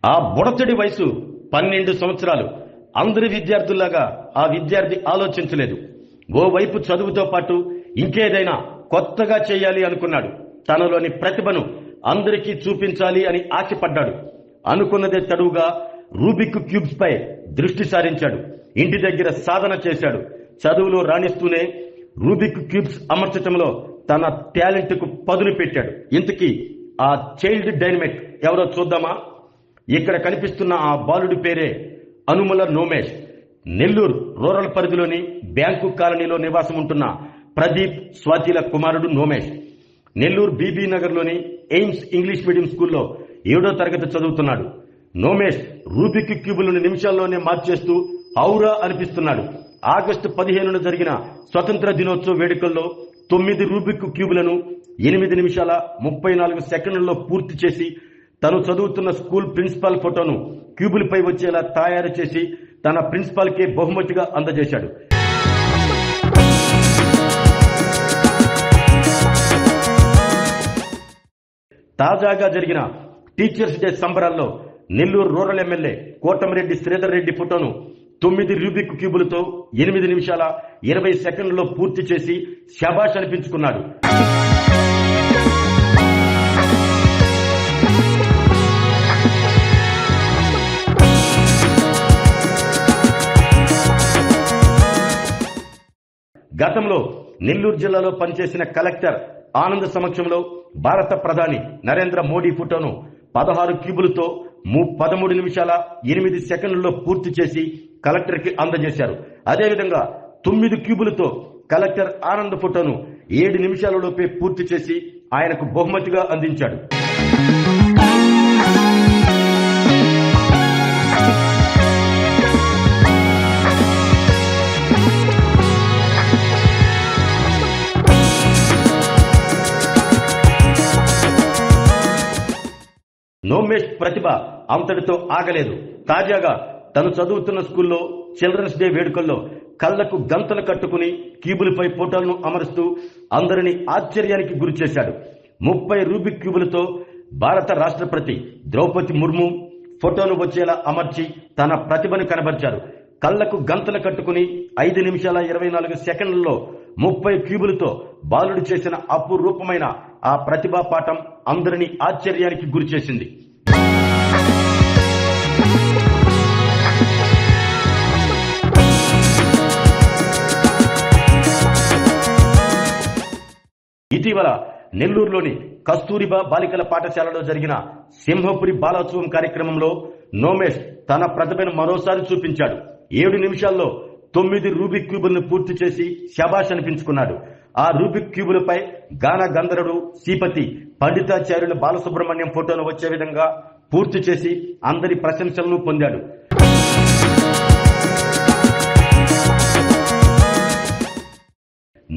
ఆ బుడతడి వయసు 12 సంవత్సరాలు. అందరి విద్యార్థుల్లాగా ఆ విద్యార్థి ఆలోచించలేదు. ఓవైపు చదువుతో పాటు ఇంకేదైనా కొత్తగా చేయాలి అనుకున్నాడు. తనలోని ప్రతిభను అందరికీ చూపించాలి అని ఆశపడ్డాడు. అనుకున్నదే తడువుగా రూబిక్ క్యూబ్స్ పై దృష్టి సారించాడు. ఇంటి దగ్గర సాధన చేశాడు. చదువులో రాణిస్తూనే రూబిక్ క్యూబ్స్ అమర్చటంలో తన టాలెంట్ కు పదును పెట్టాడు. ఇంతకీ ఆ చైల్డ్ డైనమిక్ ఎవరో చూద్దామా? ఇక్కడ కనిపిస్తున్న ఆ బాలుడి పేరే అనుముల నోమేష్. నెల్లూరు రూరల్ పరిధిలోని బ్యాంకు కాలనీలో నివాసం ఉంటున్న ప్రదీప్ స్వాతిల కుమారుడు నోమేష్. నెల్లూరు బీబీ నగర్లోని ఎయిమ్స్ ఇంగ్లీష్ మీడియం స్కూల్లో 7వ తరగతి చదువుతున్నాడు. నోమేష్ రూబిక్ క్యూబులను నిమిషాల్లోనే మార్చేస్తూ ఔరా అనిపిస్తున్నాడు. ఆగస్టు 15న జరిగిన స్వతంత్ర దినోత్సవ వేడుకల్లో 9 రూబిక్ క్యూబులను 8 నిమిషాల 34 సెకండ్లలో పూర్తి చేసి తను చదువుతున్న స్కూల్ ప్రిన్సిపాల్ ఫోటోను క్యూబులపై వచ్చేలా తయారు చేసి తన ప్రిన్సిపాల్ కే బహుమతిగా అందజేశాడు. తాజాగా జరిగిన టీచర్స్ డే సంబరాల్లో నెల్లూరు రూరల్ ఎమ్మెల్యే కోటమిరెడ్డి శ్రీధర్ రెడ్డి ఫోటోను 9 రూబిక్ క్యూబులతో 8 నిమిషాల 20 సెకండ్లలో పూర్తి చేసి శభాష్ అనిపించుకున్నాడు. గతంలో నెల్లూరు జిల్లాలో పనిచేసిన కలెక్టర్ ఆనంద్ సమక్షంలో భారత ప్రధాని నరేంద్ర మోడీ ఫోటోను 16 క్యూబులతో 13 నిమిషాల 8 సెకండ్లలో పూర్తి చేసి కలెక్టర్ కి అందజేశారు. అదేవిధంగా 9 క్యూబులతో కలెక్టర్ ఆనంద్ ఫోటోను 7 నిమిషాలలోపే పూర్తి చేసి ఆయనకు బహుమతిగా అందించాడు. నోమేష్ ప్రతిభ అంతటితో ఆగలేదు. తాజాగా తను చదువుతున్న స్కూల్లో చిల్డ్రన్స్ డే వేడుకల్లో కళ్లకు గంతలు కట్టుకుని క్యూబులపై ఫోటోలను అమరుస్తూ అందరినీ ఆశ్చర్యానికి గురిచేశాడు. 30 రూబిక్ క్యూబులతో భారత రాష్ట్రపతి ద్రౌపది ముర్ము ఫోటోను వచ్చేలా అమర్చి తన ప్రతిభను కనబర్చారు. కళ్లకు గంతలు కట్టుకుని 5 నిమిషాల 24 సెకండ్లలో 30 క్యూబులతో బాలుడు చేసిన అపురూపమైన ఆ ప్రతిభా పాఠం అందరినీ ఆశ్చర్యానికి గురిచేసింది. ఇటీవల నెల్లూరులోని కస్తూరిబా బాలికల పాఠశాలలో జరిగిన సింహపురి బాలోత్సవం కార్యక్రమంలో నోమేష్ తన ప్రతిభను మరోసారి చూపించాడు. 7 నిమిషాల్లో 9 రూబిక్ క్యూబులను పూర్తి చేసి శభాష్ అనిపించుకున్నాడు. ఆ రూబిక్ క్యూబులపై గాన గంధర్వుడు శ్రీపతి పండితాచార్యుల బాలసుబ్రహ్మణ్యం ఫోటోను వచ్చే విధంగా పూర్తి చేసి అందరి ప్రశంసలను పొందాడు.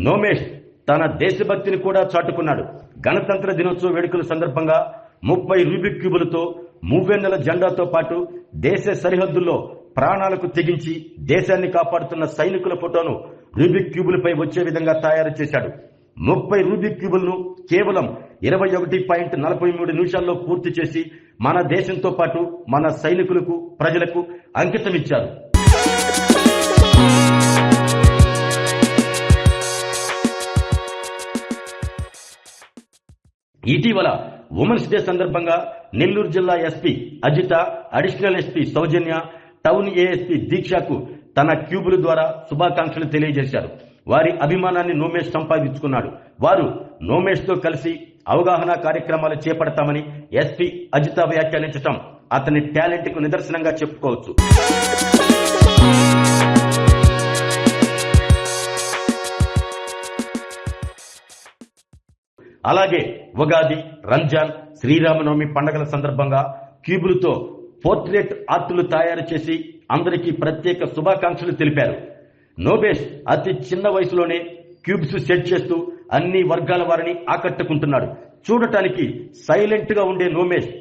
నోమేష్ తన దేశభక్తిని కూడా చాటుకున్నాడు. గణతంత్ర దినోత్సవ వేడుకల సందర్భంగా 30 రూబిక్ క్యూబులతో మూవెన్నెల జెండాతో పాటు దేశ సరిహద్దుల్లో ప్రాణాలకు తెగించి దేశాన్ని కాపాడుతున్న సైనికుల ఫోటోను రూబిక్ క్యూబులపై వచ్చే విధంగా తయారు చేశాడు. 30 రూబిక్ క్యూబులను కేవలం 21.43 నిమిషాల్లో పూర్తి చేసి మన దేశంతో పాటు మన సైనికులకు ప్రజలకు అంకితమిచ్చారు. ఇటీవల ఉమెన్స్ డే సందర్భంగా నెల్లూరు జిల్లా ఎస్పీ అజిత, అడిషనల్ ఎస్పీ సౌజన్య, టౌన్ ఏఎస్పీ దీక్షకు తన క్యూబుల ద్వారా శుభాకాంక్షలు తెలియజేశారు. వారి అభిమానాన్ని నోమేష్ సంపాదించుకున్నాడు. వారు నోమేష్ తో కలిసి అవగాహన కార్యక్రమాలు చేపడతామని ఎస్పీ అజిత వ్యాఖ్యానించటం అతని టాలెంట్ కు నిదర్శనంగా చెప్పుకోవచ్చు. అలాగే ఉగాది, రంజాన్, శ్రీరామనవమి పండుగల సందర్భంగా క్యూబులతో పోర్ట్రేట్ ఆర్టులు తయారు చేసి అందరికీ ప్రత్యేక శుభాకాంక్షలు తెలిపారు. నోమేష్ అతి చిన్న వయసులోనే క్యూబ్స్ సెట్ చేస్తూ అన్ని వర్గాల వారిని ఆకట్టుకుంటున్నాడు. చూడటానికి సైలెంట్ గా ఉండే నోమేష్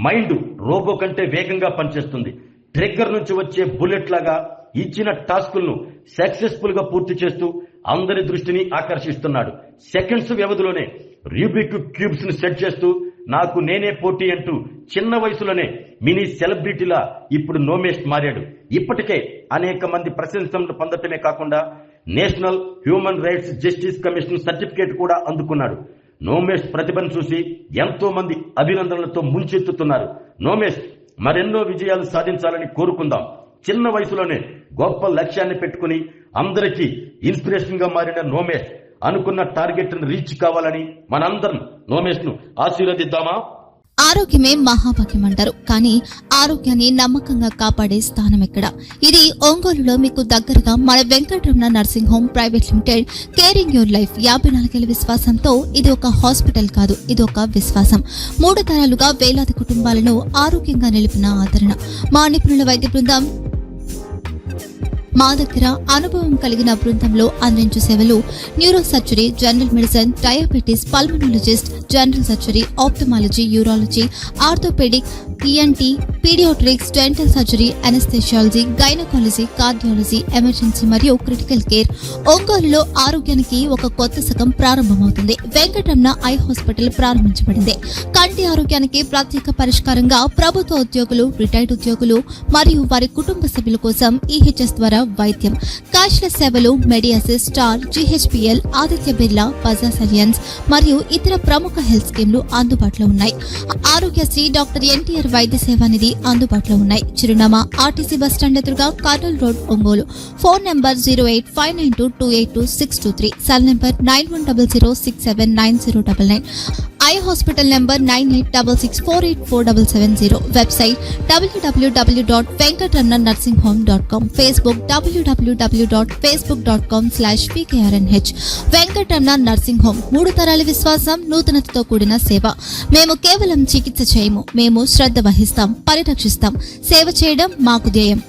మైండ్ రోబో కంటే వేగంగా పనిచేస్తుంది. ట్రిగ్గర్ నుంచి వచ్చే బుల్లెట్ లాగా ఇచ్చిన టాస్కులను సక్సెస్ఫుల్ గా పూర్తి చేస్తూ అందరి దృష్టిని ఆకర్షిస్తున్నాడు. సెకండ్స్ వ్యవధిలోనే రూబిక్ క్యూబ్స్ ను సెట్ చేస్తూ నాకు నేనే పోటీ అంటూ చిన్న వయసులోనే మినీ సెలబ్రిటీలా ఇప్పుడు నోమేష్ మారాడు. ఇప్పటికే అనేక మంది ప్రశంసలు పొందటమే కాకుండా national human rights justice commission certificate కూడా అందుకున్నాడు. నోమేష్ ప్రతిభను చూసి ఎంతో మంది అభినందనలతో ముంచెత్తుతున్నారు. నోమేష్ మరెన్నో విజయాలు సాధించాలని కోరుకుందాం. చిన్న వయసులోనే గొప్ప లక్ష్యాన్ని పెట్టుకుని అందరికీ ఇన్స్పిరేషన్ గా మారిన నోమేష్ అనుకున్న టార్గెట్ ను రీచ్ కావాలని మనందరం నోమేష్ ను ఆశీర్వదిద్దామా? ఆరోగ్యమే మహాభాగ్యం అంటారు, కానీ ఆరోగ్యాన్ని నమ్మకంగా కాపాడే స్థానం ఎక్కడ? ఇది ఒంగోలులో మీకు దగ్గరగా మన Venkataramana nursing home private limited. Caring your life 54 విశ్వాసంతో ఇది ఒక హాస్పిటల్ కాదు, ఇది ఒక విశ్వాసం. 3 తరాలుగా వేలాది కుటుంబాలను ఆరోగ్యంగా నిలిపిన ఆదరణ. మా నిపుణుల వైద్య బృందం మా దగ్గర అనుభవం కలిగిన బృందంలో అందించే సేవలు neuro surgery, general medicine, diabetes, pulmonologist, general surgery, ophthalmology, urology, orthopaedic, ENT, paediatrics, dental surgery, anaesthesiology, gynaecology, cardiology, emergency మరియు క్రిటికల్ కేర్. ఒంగోలులో ఆరోగ్యానికి ఒక కొత్త శకం ప్రారంభమవుతుంది. వెంకటరమణ ఐ హాస్పిటల్ ప్రారంభించబడింది. కంటి ఆరోగ్యానికి ప్రత్యేక పరిష్కారంగా ప్రభుత్వ ఉద్యోగులు, రిటైర్డ్ ఉద్యోగులు మరియు వారి కుటుంబ సభ్యుల కోసం EHS ద్వారా వైద్యం, క్యాష్లెస్ సేవలు, Medi Assist, Star, GHPL, Aditya Birla, Bajaj Allianz మరియు ఇతర ప్రముఖ హెల్త్ స్కీమ్లు అందుబాటులో ఉన్నాయి. ఆరోగ్యశ్రీ, డాక్టర్ NTR వైద్య సేవానిధి అందుబాటులో ఉన్నాయి. చిరునామా RTC బస్టాండ్ ఎదురుగా, Kurnool road, Ongole. Phone number 08592282623, cell number 9100679099, eye hospital number 9866484770, website www.venkatramanarsinghome.com, Facebook www.facebook.com/VKRNH. Venkataramana nursing home, 3 తరాల విశ్వాసం, నూతనతతో కూడిన సేవ. మేము కేవలం చికిత్స చేయము, మేము శ్రద్ధ వహిస్తాం, పరిరక్షిస్తాం. సేవ చేయడం మాకు ధ్యేయం.